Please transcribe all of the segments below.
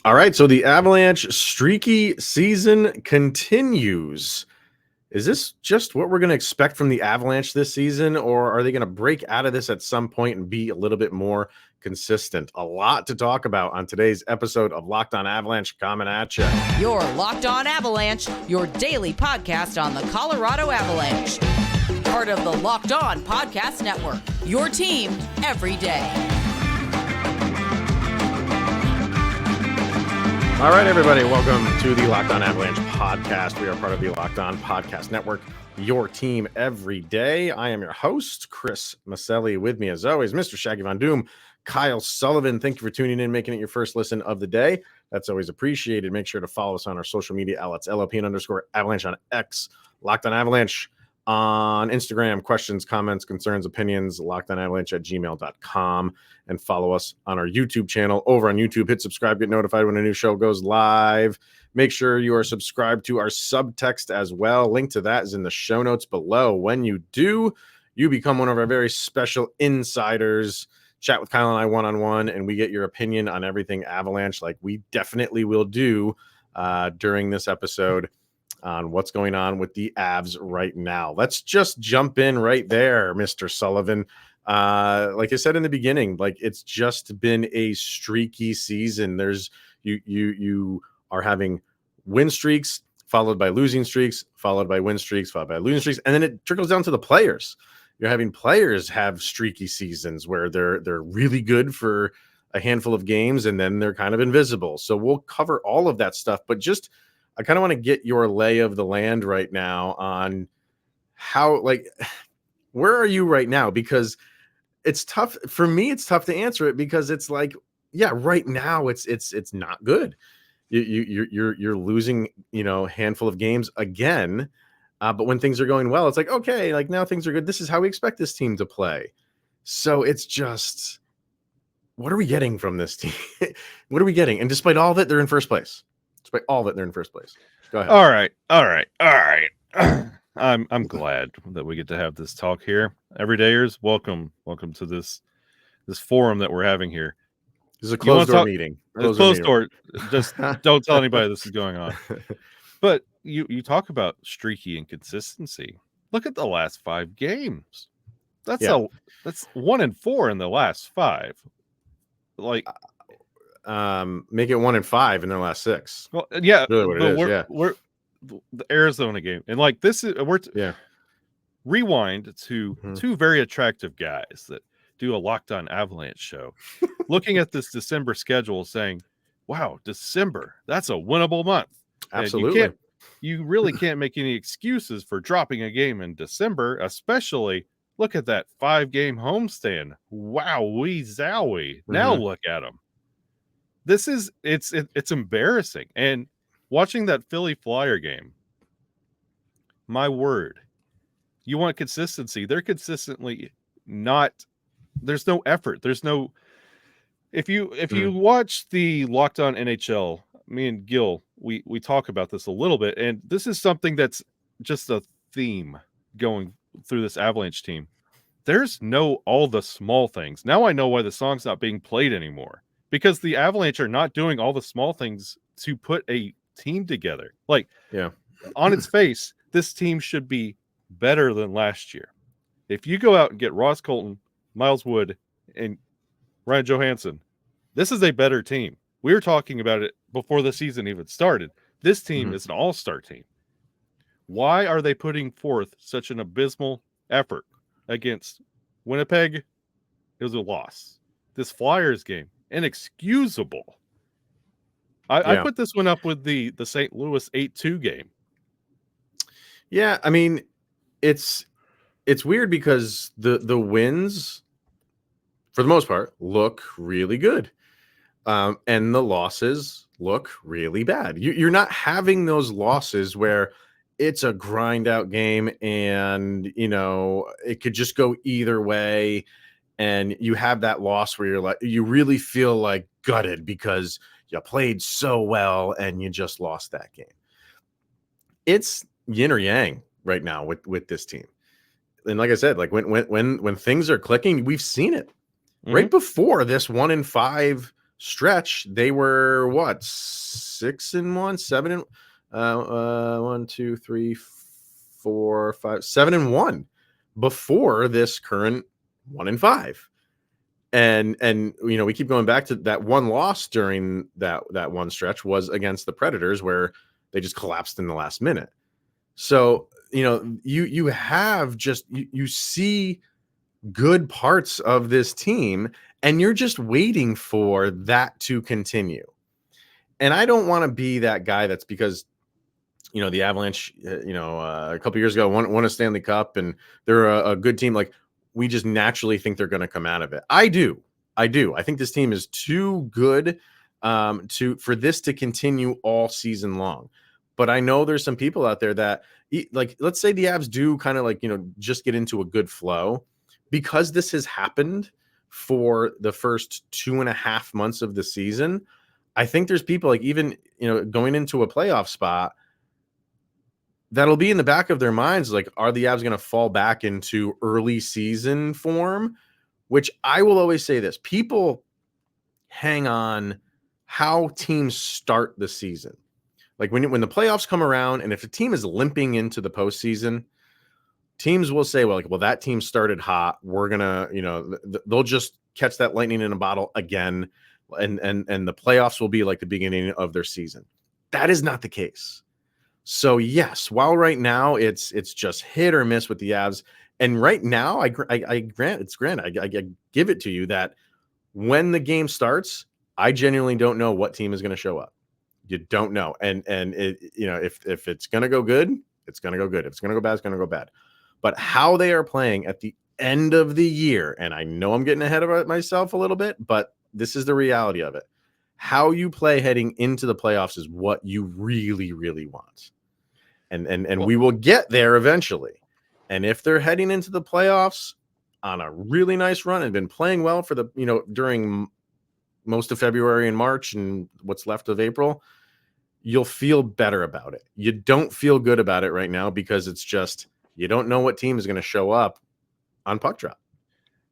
All right, so the Avalanche streaky season continues. Is this just what we're going to expect from the Avalanche this season, or are they going to break out of this at some point and be a little bit more consistent? A lot to talk about on today's episode of Locked On Avalanche coming at you. You're Locked On Avalanche, your daily podcast on the Colorado Avalanche. Part of the Locked On Podcast Network, your team every day. All right, everybody, welcome to the Locked On Avalanche podcast. We are part of the Locked On Podcast Network, your team every day. I am your host, Chris Maselli. With me, as always, Mr. Shaggy Von Doom, Kyle Sullivan. Thank you for tuning in, making it your first listen of the day. That's always appreciated. Make sure to follow us on our social media outlets, LOPN_Avalanche on X, Locked On Avalanche on Instagram. Questions, comments, concerns, opinions, lockedonavalanche@gmail.com. And follow us on our YouTube channel over on YouTube. Hit subscribe, get notified when a new show goes live. Make sure you are subscribed to our subtext as well. Link to that is in the show notes below. When you do, you become one of our very special insiders. Chat with Kyle and I one-on-one, and we get your opinion on everything Avalanche, like we definitely will do during this episode on what's going on with the Avs right now. Let's just jump in right there, Mr. Sullivan. Like I said in the beginning, like it's just been a streaky season. There's you are having win streaks followed by losing streaks, followed by win streaks, followed by losing streaks, and then it trickles down to the players. You're having players have streaky seasons where they're really good for a handful of games and then they're kind of invisible. So we'll cover all of that stuff, but just I kind of want to get your lay of the land right now on how, like, where are you right now? Because it's tough for me. It's tough to answer it because it's like, yeah, right now it's not good. You're losing, handful of games again. But when things are going well, it's like, okay, like now things are good. This is how we expect this team to play. So it's just, what are we getting from this team? What are we getting? And despite all that, they're in first place. Despite all that, they're in first place. Go ahead. All right. I'm glad that we get to have this talk here. Everydayers, welcome to this forum that we're having here. This is a closed door meeting. Closed door. Just don't tell anybody this is going on. But you talk about streaky inconsistency. Look at the last 5 games. That's 1-4 in the last 5. Like make it 1-5 in their last 6. Well, yeah, really what it is. We're the Arizona game, and like this is rewind to 2 very attractive guys that do a Locked On Avalanche show, looking at this December schedule, saying, "Wow, December, that's a winnable month." Absolutely, you really can't make any excuses for dropping a game in December, especially. Look at that 5-game homestand. Wowee zowie. Now look at them. It's embarrassing. And watching that Philly Flyer game, my word, you want consistency. They're consistently not. There's no effort. There's no. If you watch the Locked On NHL, me and Gil, we talk about this a little bit, and this is something that's just a theme going through this Avalanche team. There's no all the small things. Now I know why the song's not being played anymore, because the Avalanche are not doing all the small things to put a team together. Like, on its face, this team should be better than last year. If you go out and get Ross Colton, Miles Wood, and Ryan Johansson, this is a better team. We were talking about it before the season even started. This team is an all-star team. Why are they putting forth such an abysmal effort against Winnipeg? It was a loss. This Flyers game, inexcusable. I put this one up with the St. Louis 8-2 game. Yeah, I mean, it's weird because the wins, for the most part, look really good. And the losses look really bad. You're not having those losses where it's a grind out game and, it could just go either way. And you have that loss where you're like, you really feel like gutted because you played so well and you just lost that game. It's yin or yang right now with this team. And like I said, like when things are clicking, we've seen it right before this 1-5 stretch, they were what, 6-1, 7 1, 2, 3, 4, 5, 7-1 before this current 1-5. And we keep going back to that one loss during that one stretch was against the Predators, where they just collapsed in the last minute. So you have just you see good parts of this team, and you're just waiting for that to continue. And I don't want to be that guy that's because the Avalanche a couple years ago won a Stanley Cup, and they're a good team. Like, we just naturally think they're going to come out of it. I do. I think this team is too good for this to continue all season long. But I know there's some people out there that, like, let's say the Avs do kind of like, just get into a good flow, because this has happened for the first 2.5 months of the season. I think there's people, like, even, going into a playoff spot, that'll be in the back of their minds, like, are the Avs going to fall back into early season form? Which I will always say this: people hang on how teams start the season. Like, when the playoffs come around, and if a team is limping into the postseason, teams will say, well, that team started hot. We're gonna, they'll just catch that lightning in a bottle again, and the playoffs will be like the beginning of their season. That is not the case. So yes, while right now it's just hit or miss with the Avs, and right now I give it to you that when the game starts, I genuinely don't know what team is going to show up. You don't know, and it, if it's going to go good, it's going to go good. If it's going to go bad, it's going to go bad. But how they are playing at the end of the year, and I know I'm getting ahead of myself a little bit, but this is the reality of it. How you play heading into the playoffs is what you really, really want. And we will get there eventually. And if they're heading into the playoffs on a really nice run and been playing well for the, during most of February and March and what's left of April, you'll feel better about it. You don't feel good about it right now because it's just, you don't know what team is going to show up on puck drop.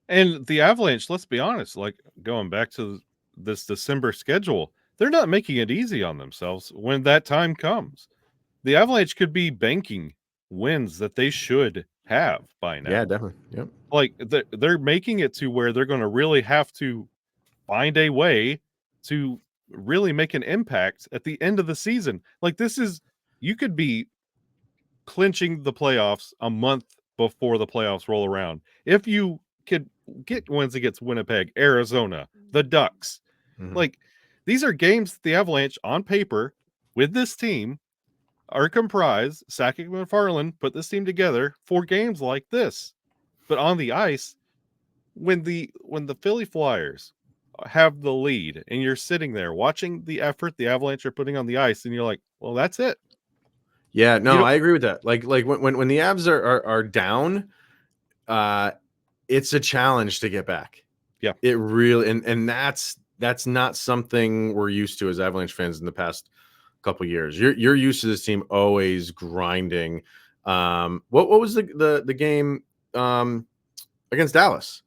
And the Avalanche, let's be honest, like, going back to this December schedule, they're not making it easy on themselves when that time comes. The Avalanche could be banking wins that they should have by now. Yeah, definitely. Yep. Like, they're making it to where they're going to really have to find a way to really make an impact at the end of the season. Like, you could be clinching the playoffs a month before the playoffs roll around. If you could get wins against Winnipeg, Arizona, the Ducks, like, these are games the Avalanche on paper with this team are comprised. Sakic and McFarland put this team together for games like this. But on the ice, when the Philly Flyers have the lead and you're sitting there watching the effort the Avalanche are putting on the ice, and you're like, well, that's it. Yeah, no, I agree with that. Like when the Avs are down, it's a challenge to get back. Yeah, it really, and that's not something we're used to as Avalanche fans in the past couple years. You're used to this team always grinding. What was the game against Dallas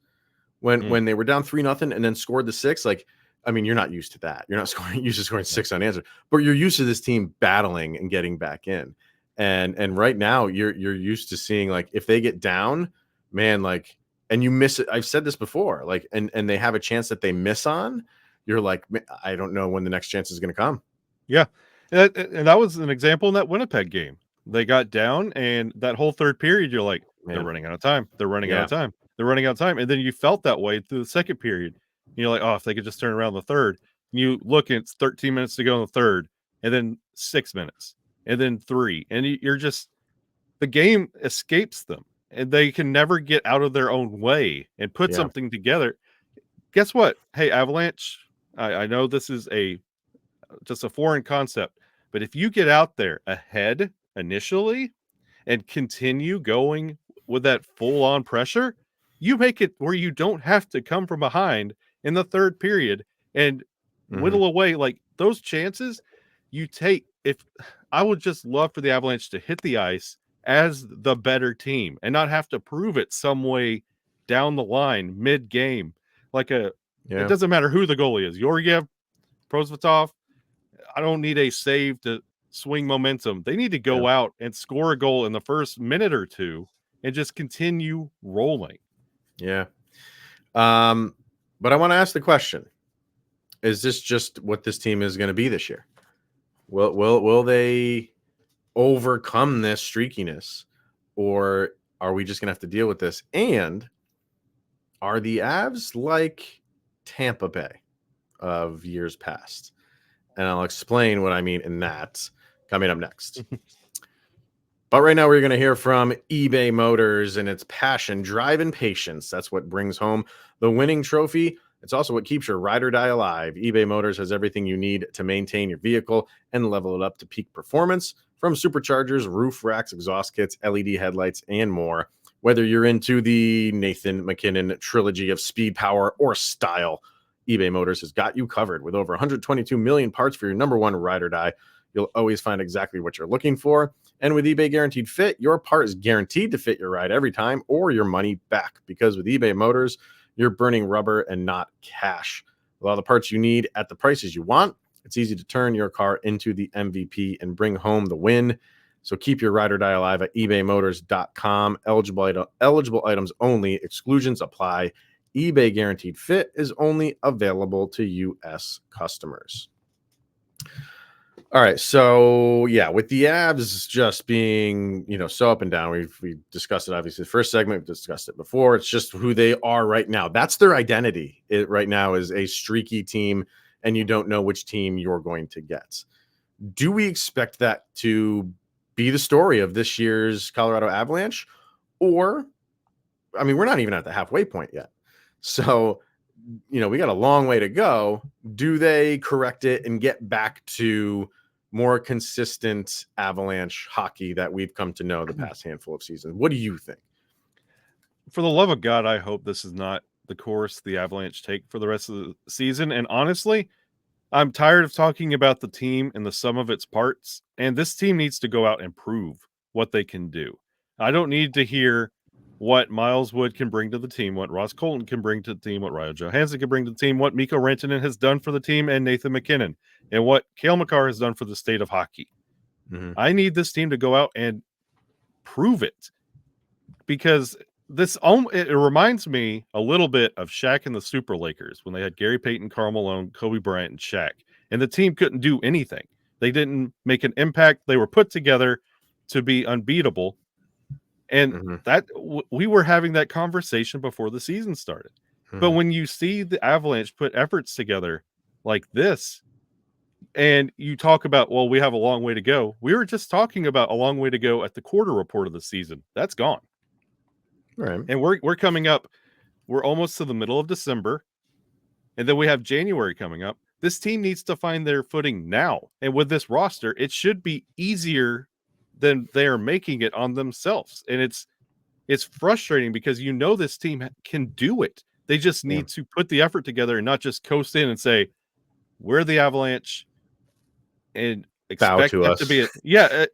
when they were down 3-0 and then scored the 6? Like, I mean, you're not used to that. You're not used to scoring 6 unanswered, but you're used to this team battling and getting back in. And right now you're used to seeing, like, if they get down, man, like, and you miss it. I've said this before, like, and they have a chance that they miss on, you're like, I don't know when the next chance is going to come. Yeah. And that was an example in that Winnipeg game. They got down, and that whole third period, you're like, they're running out of time. They're running out of time. They're running out of time. And then you felt that way through the second period. You're like, oh, if they could just turn around the third. And you look, and it's 13 minutes to go in the third, and then 6 minutes, and then 3. And you're just, the game escapes them, and they can never get out of their own way and put something together. Guess what? Hey, Avalanche, I know this is just a foreign concept, but if you get out there ahead initially and continue going with that full-on pressure, you make it where you don't have to come from behind in the third period and whittle away, like, those chances you take. If I would just love for the Avalanche to hit the ice as the better team and not have to prove it some way down the line mid-game, like a Yeah. It doesn't matter who the goalie is. Georgiev, Prosvetov. I don't need a save to swing momentum. They need to go out and score a goal in the first minute or two and just continue rolling. Yeah. But I want to ask the question: is this just what this team is going to be this year? Will they overcome this streakiness, or are we just going to have to deal with this? And are the Avs like Tampa Bay of years past? And I'll explain what I mean in that coming up next. But right now we're going to hear from eBay Motors and its passion, drive, and patience. That's what brings home the winning trophy. It's also what keeps your ride or die alive. eBay Motors has everything you need to maintain your vehicle and level it up to peak performance, from superchargers, roof racks, exhaust kits, LED headlights, and more. Whether you're into the Nathan MacKinnon trilogy of speed, power, or style, eBay Motors has got you covered. With over 122 million parts for your number one ride or die, you'll always find exactly what you're looking for. And with eBay Guaranteed Fit, your part is guaranteed to fit your ride every time or your money back. Because with eBay Motors, you're burning rubber and not cash. With all the parts you need at the prices you want, it's easy to turn your car into the MVP and bring home the win. So keep your ride or die alive at ebaymotors.com. Eligible items only. Exclusions apply. eBay Guaranteed Fit is only available to U.S. customers. All right, so yeah, with the Avs just being, so up and down, we discussed it obviously. The first segment, we've discussed it before. It's just who they are right now. That's their identity. It right now is a streaky team, and you don't know which team you're going to get. Do we expect that to be the story of this year's Colorado Avalanche? Or, I mean, we're not even at the halfway point yet. So, we got a long way to go. Do they correct it and get back to more consistent Avalanche hockey that we've come to know the past handful of seasons? What do you think? For the love of God, I hope this is not the course the Avalanche take for the rest of the season. And honestly, I'm tired of talking about the team and the sum of its parts. And this team needs to go out and prove what they can do. I don't need to hear what Miles Wood can bring to the team, what Ross Colton can bring to the team, what Ryan Johansson can bring to the team, what Mikko Rantanen has done for the team, and Nathan MacKinnon, and what Cale Makar has done for the state of hockey. Mm-hmm. I need this team to go out and prove it, because it reminds me a little bit of Shaq and the Super Lakers when they had Gary Payton, Karl Malone, Kobe Bryant, and Shaq, and the team couldn't do anything. They didn't make an impact. They were put together to be unbeatable. And that we were having that conversation before the season started. But when you see the Avalanche put efforts together like this, and you talk about, well, we have a long way to go. We were just talking about a long way to go at the quarter report of the season. That's gone. Right. And we're coming up. We're almost to the middle of December. And then we have January coming up. This team needs to find their footing now. And with this roster, it should be easier than they are making it on themselves. And it's frustrating because this team can do it. They just need to put the effort together and not just coast in and say, we're the Avalanche and expect them to be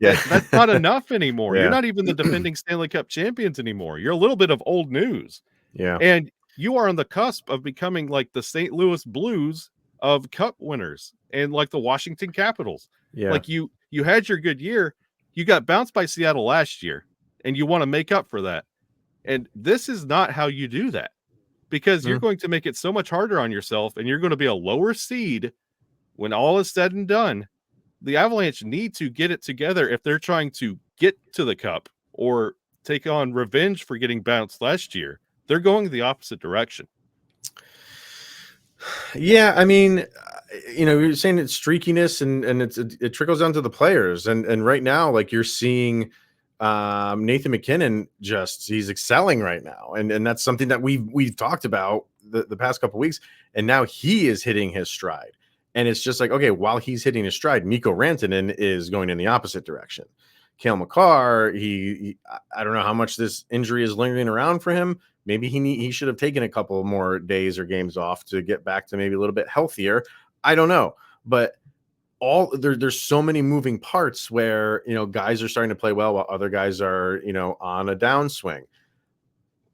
that's not enough anymore. You're not even the defending Stanley Cup champions anymore. You're a little bit of old news. Yeah. And you are on the cusp of becoming like the St. Louis Blues of cup winners and like the Washington Capitals. Yeah. Like you had your good year. You got bounced by Seattle last year, and you want to make up for that. And this is not how you do that, because you're going to make it so much harder on yourself, and you're going to be a lower seed when all is said and done. The Avalanche need to get it together if they're trying to get to the cup or take on revenge for getting bounced last year. They're going the opposite direction. Yeah, I mean, you're saying it's streakiness and it trickles down to the players. And right now, like, you're seeing Nathan MacKinnon he's excelling right now. And that's something that we've talked about the past couple of weeks. And now he is hitting his stride. And it's just like, okay, while he's hitting his stride, Mikko Rantanen is going in the opposite direction. Cale Makar, I don't know how much this injury is lingering around for him. Maybe he should have taken a couple more days or games off to get back to maybe a little bit healthier. I don't know. But there's so many moving parts where, guys are starting to play well while other guys are, on a downswing.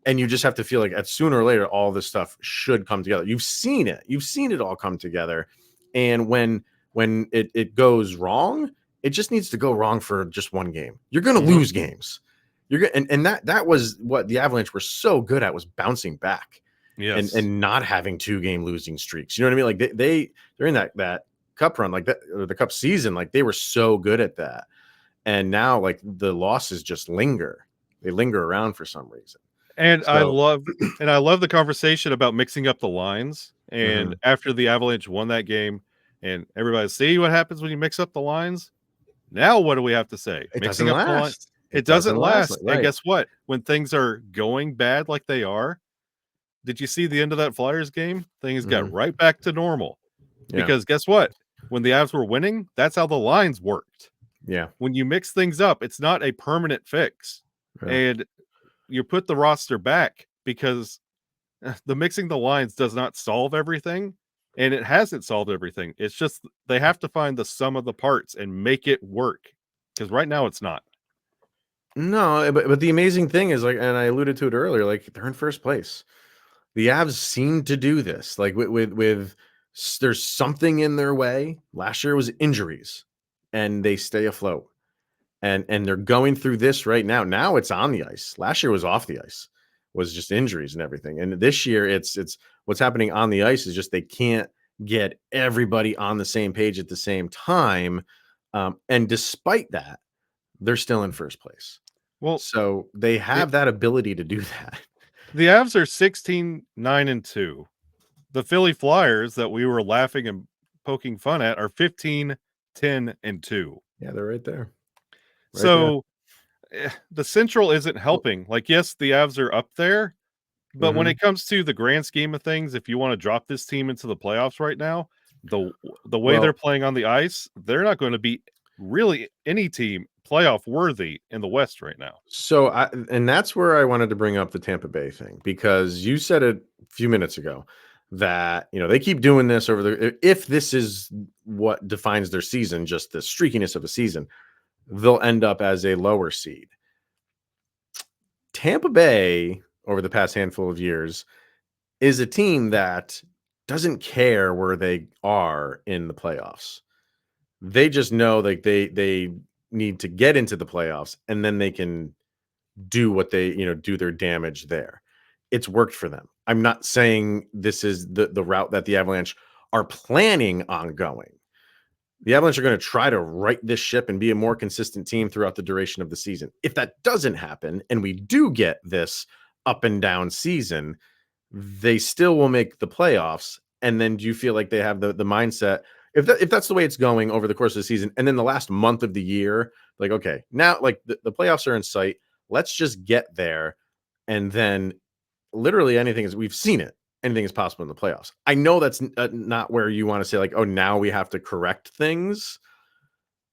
And you just have to feel like at sooner or later, all this stuff should come together. You've seen it all come together. And when it goes wrong, it just needs to go wrong for just one game. You're going to lose games. You're going and that was what the Avalanche were so good at, was bouncing back. Yes. And not having 2-game losing streaks. You know what I mean? Like they're in that cup run, like that, or the cup season, like they were so good at that. And now like the losses just linger. They linger around for some reason. And So, I love the conversation about mixing up the lines. And after the Avalanche won that game, and everybody see what happens when you mix up the lines. Now what do we have to say? it Mixing doesn't up the lines. last. It doesn't last. Right. And guess what? When things are going bad like they are, did you see the end of that Flyers game? Things got right back to normal. Yeah. Because guess what? When the Avs were winning, that's how the lines worked. Yeah. When you mix things up, it's not a permanent fix. Yeah. And you put the roster back because the mixing the lines does not solve everything. And it hasn't solved everything. It's just they have to find the sum of the parts and make it work. Because right now it's not. No, but the amazing thing is, like, and I alluded to it earlier, like they're in first place. The Avs seem to do this, like with there's something in their way. Last year was injuries, and they stay afloat. And they're going through this right now. Now it's on the ice. Last year was off the ice, was just injuries and everything. And this year it's what's happening on the ice is just they can't get everybody on the same page at the same time. And despite that, they're still in first place. Well, so they have that ability to do that. The Avs are 16-9-2. The Philly Flyers that we were laughing and poking fun at are 15-10-2. Yeah, they're right there. So the Central isn't helping. Like, yes, the Avs are up there, but when it comes to the grand scheme of things, if you want to drop this team into the playoffs right now, the way they're playing on the ice, they're not going to be really any team playoff worthy in the West right now. So and that's where I wanted to bring up the Tampa Bay thing, because you said it a few minutes ago that, you know, they keep doing this over the, if this is what defines their season, just the streakiness of a season, they'll end up as a lower seed. Tampa Bay, over the past handful of years, is a team that doesn't care where they are in the playoffs. They just know like they need to get into the playoffs, and then they can do what they, you know, do their damage there. It's worked for them. I'm not saying this is the route that the Avalanche are planning on going. The Avalanche are going to try to right this ship and be a more consistent team throughout the duration of the season. If that doesn't happen, and we do get this up and down season, they still will make the playoffs. And then do you feel like they have the mindset, if that's the way it's going over the course of the season, and then the last month of the year, like, okay, now like the playoffs are in sight, let's just get there. And then literally anything is, we've seen it. Anything is possible in the playoffs. I know that's not where you want to say like, oh, now we have to correct things.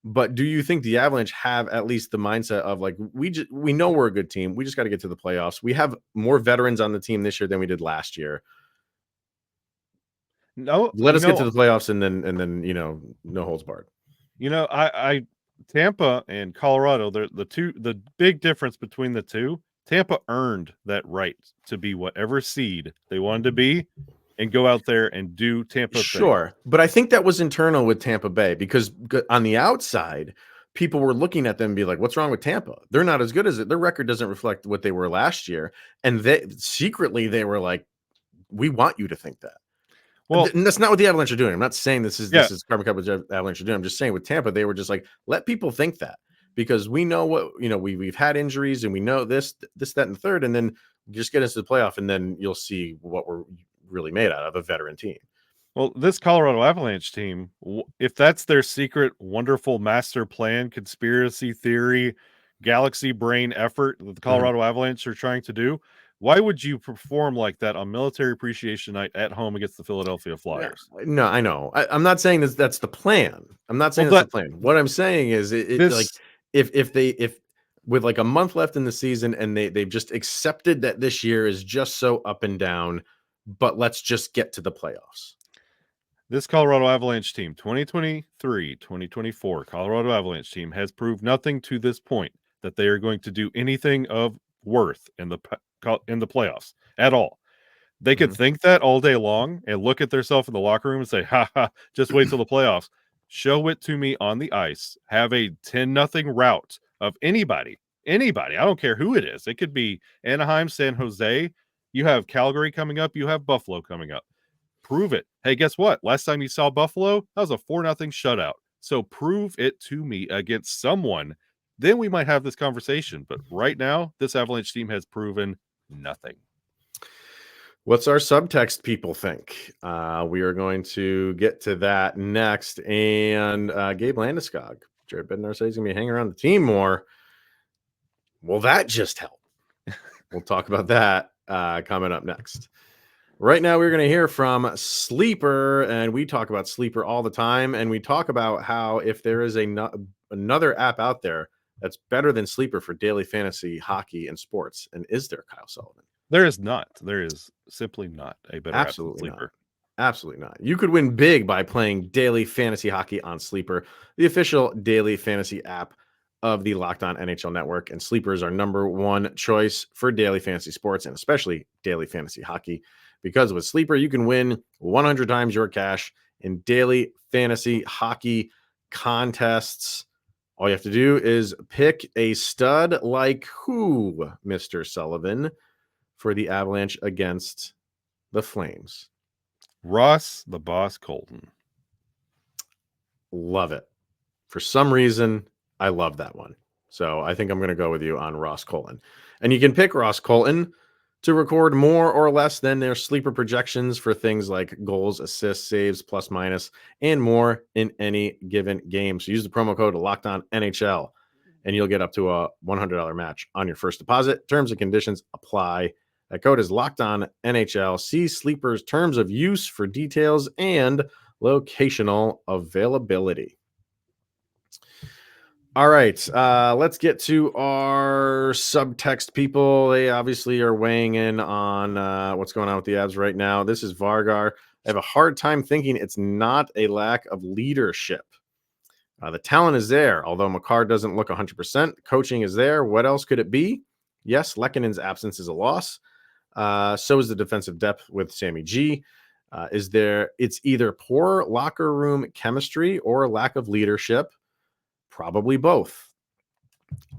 But do you think the Avalanche have at least the mindset of like, we know we're a good team. We just got to get to the playoffs. We have more veterans on the team this year than we did last year. No, let us get to the playoffs, and then you know, no holds barred. You know, I Tampa and Colorado, they're the big difference between the two. Tampa earned that right to be whatever seed they wanted to be and go out there and do Tampa. Sure. But I think that was internal with Tampa Bay, because on the outside, people were looking at them and be like, what's wrong with Tampa? They're not as good as it. Their record doesn't reflect what they were last year. And they were like, we want you to think that. Well, and that's not what the Avalanche are doing. I'm not saying this is carbon copy what the Avalanche are doing. I'm just saying with Tampa, they were just like, let people think that, because we know what, you know, we've had injuries and we know this, that, and the third, and then just get into the playoff, and then you'll see what we're really made out of, a veteran team. Well, this Colorado Avalanche team, if that's their secret, wonderful master plan, conspiracy theory, galaxy brain effort that the Colorado Avalanche are trying to do, why would you perform like that on Military Appreciation Night at home against the Philadelphia Flyers? Yeah, no, I know. I'm not saying that's the plan. I'm not saying that's the plan. What I'm saying is like if with like a month left in the season, and they've just accepted that this year is just so up and down, but let's just get to the playoffs. This Colorado Avalanche team, 2023-2024 Colorado Avalanche team, has proved nothing to this point that they are going to do anything of worth in the in the playoffs at all. They could think that all day long and look at themselves in the locker room and say, ha ha, just wait till the playoffs. Show it to me on the ice. Have a 10-0 rout of anybody. I don't care who it is. It could be Anaheim, San Jose. You have Calgary coming up. You have Buffalo coming up. Prove it. Hey, guess what? Last time you saw Buffalo, that was a 4-0 shutout. So prove it to me against someone. Then we might have this conversation. But right now, this Avalanche team has proven nothing. What's our subtext people think? We are going to get to that next. And Gabe Landeskog, Jared Bednar says he's going to be hanging around the team more. Will that just help? We'll talk about that coming up next. Right now, we're going to hear from Sleeper, and we talk about Sleeper all the time. And we talk about how if there is another app out there that's better than Sleeper for daily fantasy hockey and sports, and is there, Kyle Sullivan? There is not. There is simply not a better app than Sleeper. Absolutely not. You could win big by playing daily fantasy hockey on Sleeper, the official daily fantasy app of the Locked On NHL Network. And Sleeper is our number one choice for daily fantasy sports and especially daily fantasy hockey. Because with Sleeper, you can win 100 times your cash in daily fantasy hockey contests. All you have to do is pick a stud like who, Mr. Sullivan, for the Avalanche against the Flames. Ross the Boss Colton. Love it. For some reason, I love that one. So I think I'm going to go with you on Ross Colton. And you can pick Ross Colton to record more or less than their Sleeper projections for things like goals, assists, saves, plus minus, and more in any given game. So use the promo code LOCKEDONNHL and you'll get up to a $100 match on your first deposit. Terms and conditions apply. That code is LOCKEDONNHL. See Sleeper's terms of use for details and locational availability. All right, let's get to our subtext people. They obviously are weighing in on what's going on with the Avs right now. This is Vargar. I have a hard time thinking it's not a lack of leadership. The talent is there, although Makar doesn't look 100%. Coaching is there. What else could it be? Yes, Lekkonen's absence is a loss. So is the defensive depth with Sammy G. It's either poor locker room chemistry or lack of leadership. Probably both.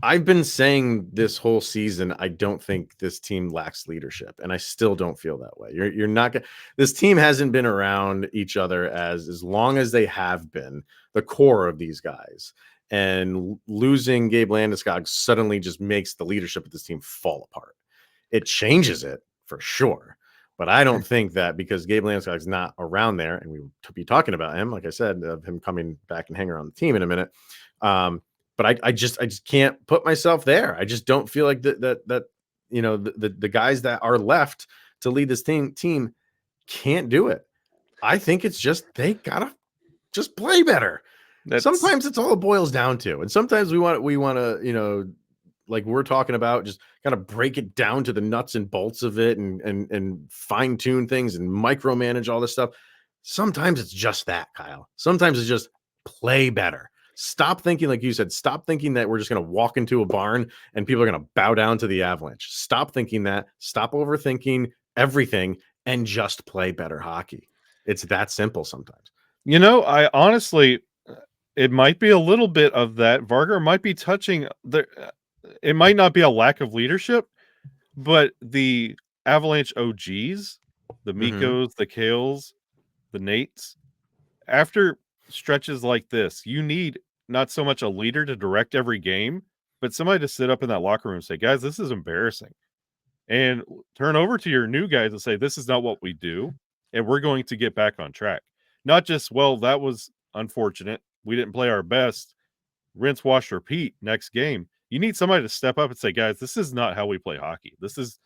I've been saying this whole season, I don't think this team lacks leadership, and I still don't feel that way. You're not gonna. This team hasn't been around each other as long as they have been, the core of these guys. And losing Gabe Landeskog suddenly just makes the leadership of this team fall apart. It changes it for sure. But I don't think that because Gabe Landeskog's not around there, and we will be talking about him, like I said, of him coming back and hanging around the team in a minute. But I just can't put myself there. I just don't feel like that you know the guys that are left to lead this team can't do it. I think it's just they gotta just play better. Sometimes it's all it boils down to, and sometimes we want to like we're talking about, just kind of break it down to the nuts and bolts of it and fine tune things and micromanage all this stuff. Sometimes it's just that, Kyle. Sometimes it's just play better. Stop thinking, like you said, stop thinking that we're just going to walk into a barn and people are going to bow down to the Avalanche. Stop thinking that. Stop overthinking everything and just play better hockey. It's that simple sometimes. I honestly, it might be a little bit of that. Vargar might be touching the. It might not be a lack of leadership, but the Avalanche OGs, the Mikkos, the Kales, the Nates, after stretches like this, you need not so much a leader to direct every game, but somebody to sit up in that locker room and say, guys, this is embarrassing. And turn over to your new guys and say, this is not what we do. And we're going to get back on track. Not just, well, that was unfortunate. We didn't play our best. Rinse, wash, repeat next game. You need somebody to step up and say, guys, this is not how we play hockey. This is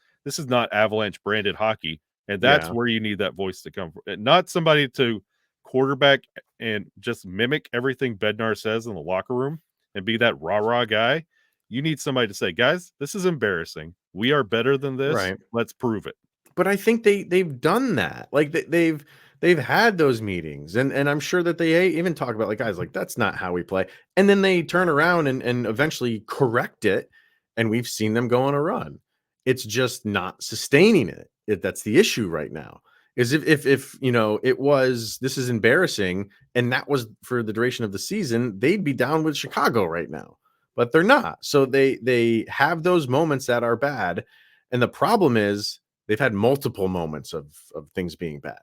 not Avalanche branded hockey. And that's where you need that voice to come from. Not somebody to quarterback and just mimic everything Bednar says in the locker room and be that rah-rah guy. You need somebody to say, guys, this is embarrassing. We are better than this. Right. Let's prove it. But I think they've done that. Like they've had those meetings, and I'm sure that they even talk about, like, guys, like, that's not how we play. And then they turn around and eventually correct it, and we've seen them go on a run. It's just not sustaining it. That's the issue right now. Is if you know, this is embarrassing, and that was for the duration of the season, they'd be down with Chicago right now, but they're not. So they have those moments that are bad, and the problem is they've had multiple moments of things being bad.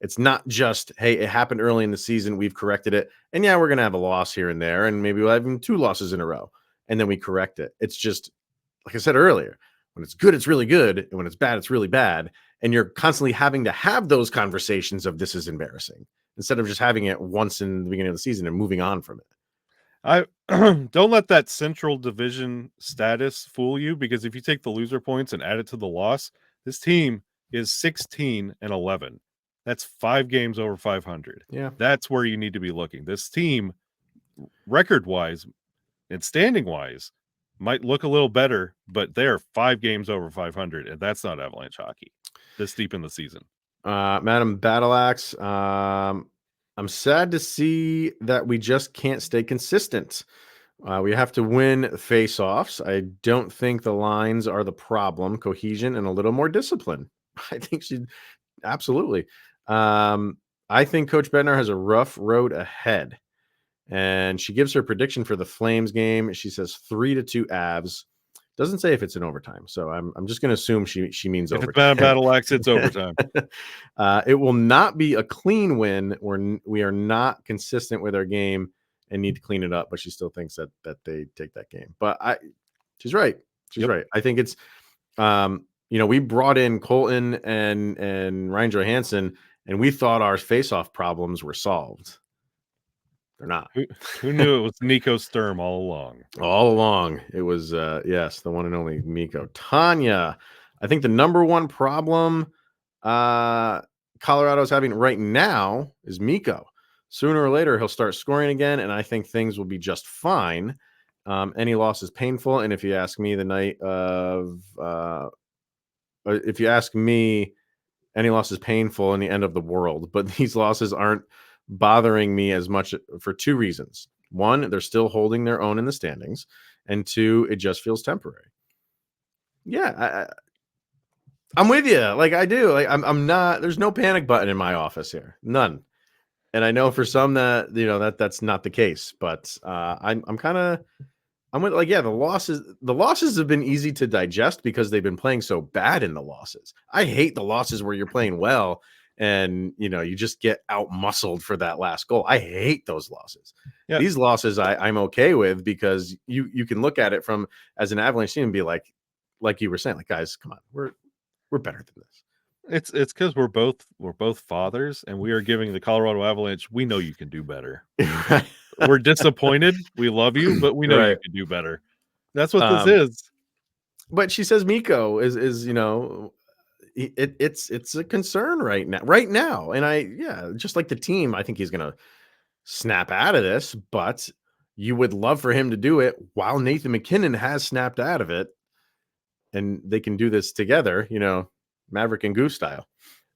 It's not just, hey, it happened early in the season, we've corrected it, and yeah, we're gonna have a loss here and there, and maybe we'll have even 2 losses in a row, and then we correct it. It's just, like I said earlier, when it's good, it's really good, and when it's bad, it's really bad. And you're constantly having to have those conversations of this is embarrassing instead of just having it once in the beginning of the season and moving on from it. I don't let that Central Division status fool you, because if you take the loser points and add it to the loss, this team is 16-11. That's 5 games over 500. Yeah. That's where you need to be looking. This team, record-wise and standing-wise, might look a little better, but they're 5 games over 500, and that's not Avalanche hockey this deep in the season. Madam Battleaxe, I'm sad to see that we just can't stay consistent. We have to win face-offs. I don't think the lines are the problem. Cohesion and a little more discipline. I think absolutely. I think Coach Bednar has a rough road ahead. And she gives her prediction for the Flames game. She says 3-2 Avs. Doesn't say if it's in overtime. So I'm just going to assume she means if overtime. It's Battle Axe, it's overtime. It will not be a clean win. We are not consistent with our game and need to clean it up. But she still thinks that they take that game. But she's right. She's right. I think it's we brought in Colton and Ryan Johansson, and we thought our face-off problems were solved. They're not. Who knew it was Nico Sturm all along? All along. It was, yes, the one and only Mikko. Tanya, I think the number one problem Colorado's having right now is Mikko. Sooner or later, he'll start scoring again, and I think things will be just fine. Any loss is painful, and if you ask me any loss is painful in the end of the world, but these losses aren't bothering me as much for 2 reasons. 1, they're still holding their own in the standings, and 2, it just feels temporary. Yeah, I'm with you. Like I do. Like I'm not. There's no panic button in my office here. None. And I know for some that that's not the case. But I'm with, like, yeah, the losses have been easy to digest because they've been playing so bad in the losses. I hate the losses where you're playing well and you just get out muscled for that last goal. I hate those losses. Yeah. These losses I'm okay with because you can look at it from as an Avalanche team and be like you were saying, like, guys, come on, we're better than this. It's because we're both fathers, and we are giving the Colorado Avalanche, we know you can do better. We're disappointed. We love you, but we know you can do better. That's what this is. But she says Mikko is it's a concern right now. And just like the team, I think he's going to snap out of this, but you would love for him to do it while Nathan MacKinnon has snapped out of it, and they can do this together, Maverick and Goose style.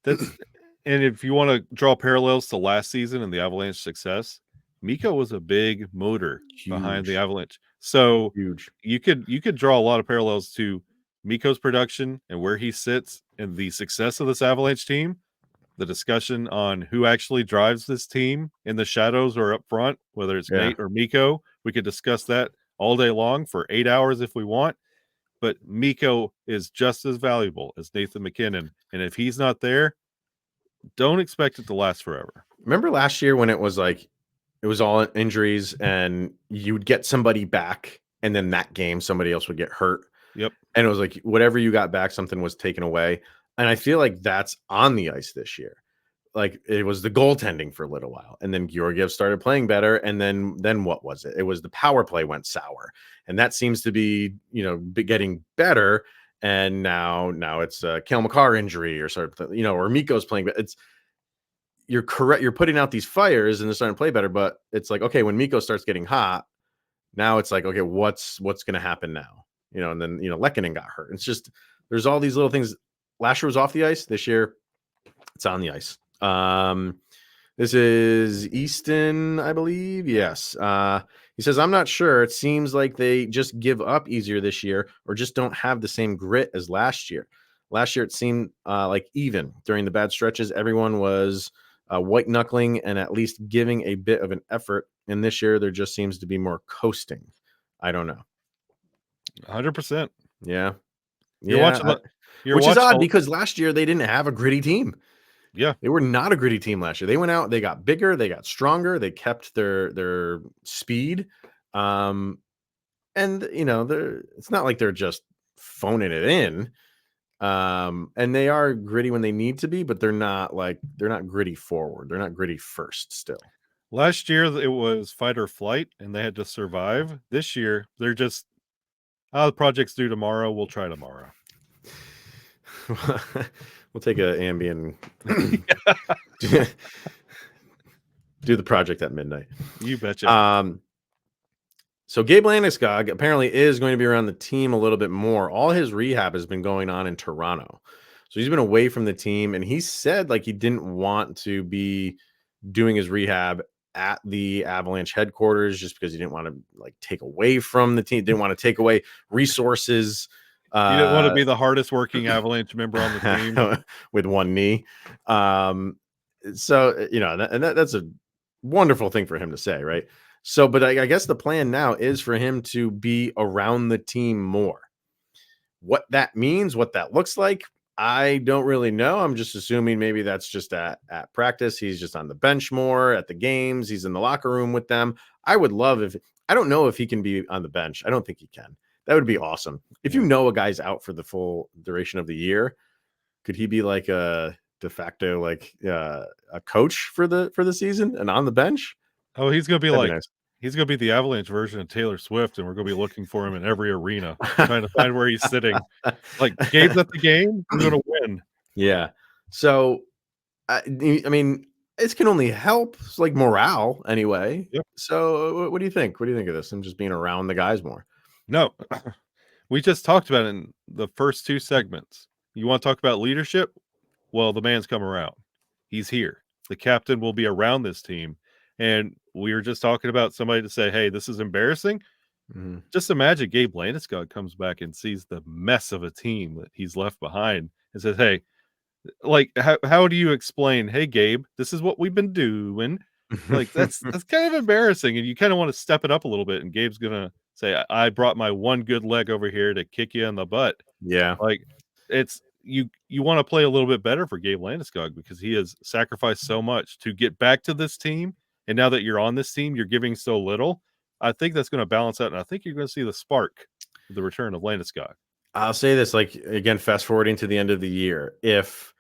And if you want to draw parallels to last season and the Avalanche success, Mikko was a big motor behind the Avalanche. So huge. You could draw a lot of parallels to Mikko's production and where he sits and the success of this Avalanche team. The discussion on who actually drives this team in the shadows or up front, whether it's Nate or Mikko, we could discuss that all day long for 8 hours if we want. But Mikko is just as valuable as Nathan MacKinnon. And if he's not there, don't expect it to last forever. Remember last year when it was like, it was all injuries and you'd get somebody back and then that game, somebody else would get hurt. Yep. And it was like, whatever you got back, something was taken away. And I feel like that's on the ice this year. Like, it was the goaltending for a little while, and then Georgiev started playing better. And then what was it? It was the power play went sour, and that seems to be, getting better. And now it's a Cale Makar injury or sort of, or Mikko's playing, but you're correct. You're putting out these fires and they're starting to play better, but it's like, okay, when Mikko starts getting hot, now it's like, okay, what's going to happen now? And then, Lehkonen got hurt. It's just, there's all these little things. Last year was off the ice. This year it's on the ice. This is Easton, I believe. Yes. He says, I'm not sure. It seems like they just give up easier this year or just don't have the same grit as last year. Last year, it seemed like even during the bad stretches, everyone was white knuckling and at least giving a bit of an effort. And this year, there just seems to be more coasting. I don't know. 100%. Yeah. You're Yeah. watching Which is odd because last year they didn't have a gritty team. Yeah. They were not a gritty team last year. They went out, they got bigger, they got stronger, they kept their speed. And you know, it's not like they're just phoning it in. And they are gritty when they need to be, but they're not gritty forward. They're not gritty first still. Last year it was fight or flight and they had to survive. This year they're just the project's due tomorrow. We'll try tomorrow. We'll take an Ambien. Do the project at midnight. You betcha. So Gabe Landeskog apparently is going to be around the team a little bit more. All his rehab has been going on in Toronto. So he's been away from the team, and he said like he didn't want to be doing his rehab at the Avalanche headquarters just because he didn't want to like take away from the team, didn't want to take away resources. You didn't want to be the hardest working Avalanche member on the team with one knee. So, you know, that's a wonderful thing for him to say, right? So, but I guess the plan now is for him to be around the team more. What that means, what that looks like, I don't really know. I'm just assuming maybe that's just at practice. He's just on the bench more at the games. He's in the locker room with them. I would love I don't know if he can be on the bench. I don't think he can. That would be awesome. If you know a guy's out for the full duration of the year, could he be like a de facto, like a coach for the season and on the bench? Oh, he's going to be That'd like, be nice. He's going to be the Avalanche version of Taylor Swift, and we're going to be looking for him in every arena, trying to find where he's sitting. Like, Gabe's at the game, we're going to win. Yeah. So, I mean, it can only help like morale anyway. Yep. So, what do you think? What do you think of this? I'm just being around the guys more. No, we just talked about it in the first two segments. You want to talk about leadership? Well, the man's come around. He's here. The captain will be around this team. And we were just talking about somebody to say, hey, this is embarrassing. Mm-hmm. Just imagine Gabe Landeskog comes back and sees the mess of a team that he's left behind and says, hey, like, how do you explain, hey, Gabe, this is what we've been doing? Like, that's kind of embarrassing. And you kind of want to step it up a little bit. And Gabe's going to say, I brought my one good leg over here to kick you in the butt. Yeah. Like, it's, you want to play a little bit better for Gabe Landeskog because he has sacrificed so much to get back to this team. And now that you're on this team, you're giving so little. I think that's going to balance out. And I think you're going to see the spark of the return of Landeskog. I'll say this, like, again, fast forwarding to the end of the year. If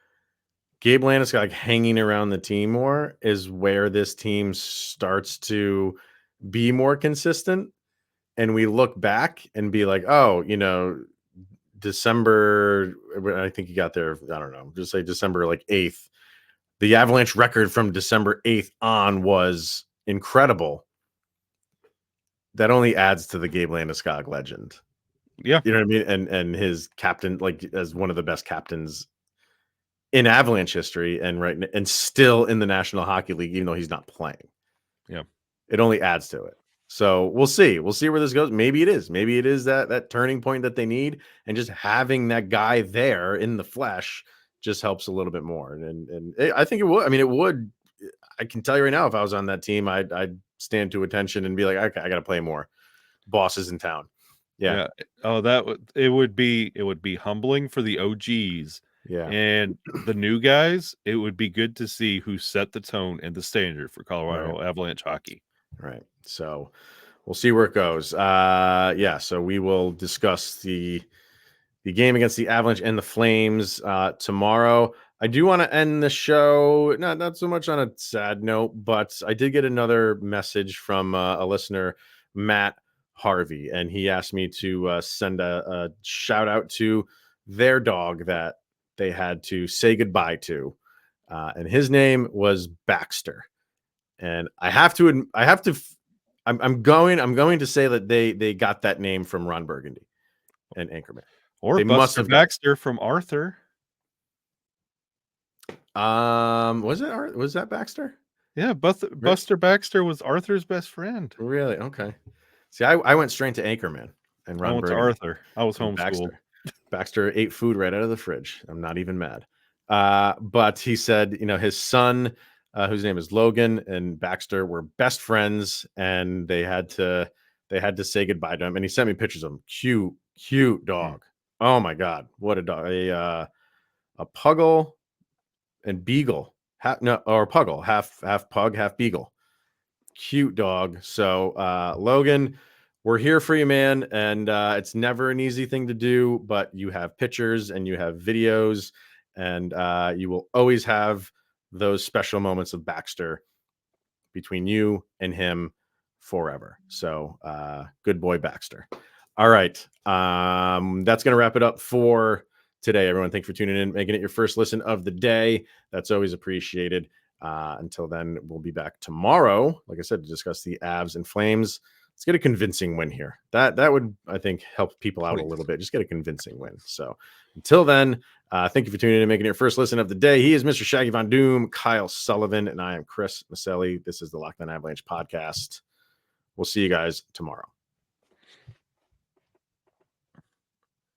Gabe Landeskog hanging around the team more is where this team starts to be more consistent. And we look back and be like, oh, you know, December, I think you got there, I don't know, just say December like 8th. The Avalanche record from December 8th on was incredible. That only adds to the Gabe Landeskog legend. Yeah. You know what I mean? And his captain, like, as one of the best captains in Avalanche history and still in the National Hockey League, even though he's not playing. Yeah. It only adds to it. So we'll see. We'll see where this goes. Maybe it is. Maybe it is that turning point that they need. And just having that guy there in the flesh just helps a little bit more. And I think it would. I mean, it would. I can tell you right now, if I was on that team, I'd stand to attention and be like, okay, I got to play more. Bosses in town. Yeah. Oh, it would be humbling for the OGs. Yeah. And the new guys, it would be good to see who set the tone and the standard for Colorado Avalanche hockey. Right. So we'll see where it goes. Yeah. So we will discuss the game against the Avalanche and the Flames tomorrow. I do want to end the show, not so much on a sad note, but I did get another message from a listener, Matt Harvey, and he asked me to send a shout out to their dog that they had to say goodbye to. And his name was Baxter. And I'm going to say that they got that name from Ron Burgundy and Anchorman. Or they Buster Baxter from Arthur. Was that Baxter? Yeah, Buster Baxter was Arthur's best friend. Really? Okay. See, I went straight to Anchorman and Ron I went to Burgundy Arthur. I was and homeschooled. Baxter ate food right out of the fridge. I'm not even mad. But he said, his son, whose name is Logan, and Baxter were best friends, and they had to say goodbye to him. And he sent me pictures of him. Cute dog. Oh my God, what a dog! A Puggle and Beagle. Puggle, half pug, half Beagle. Cute dog. So Logan, we're here for you, man. And it's never an easy thing to do, but you have pictures and you have videos, and you will always have those special moments of Baxter between you and him forever. So good boy, Baxter. All right. That's going to wrap it up for today, everyone. Thanks for tuning in, making it your first listen of the day. That's always appreciated. Until then, we'll be back tomorrow, like I said, to discuss the Avs and Flames. Let's get a convincing win here. That would, I think, help people out a little bit. Just get a convincing win. So until then, thank you for tuning in and making it your first listen of the day. He is Mr. Shaggy Von Doom, Kyle Sullivan, and I am Chris Maselli. This is the Locked On Avalanche podcast. We'll see you guys tomorrow.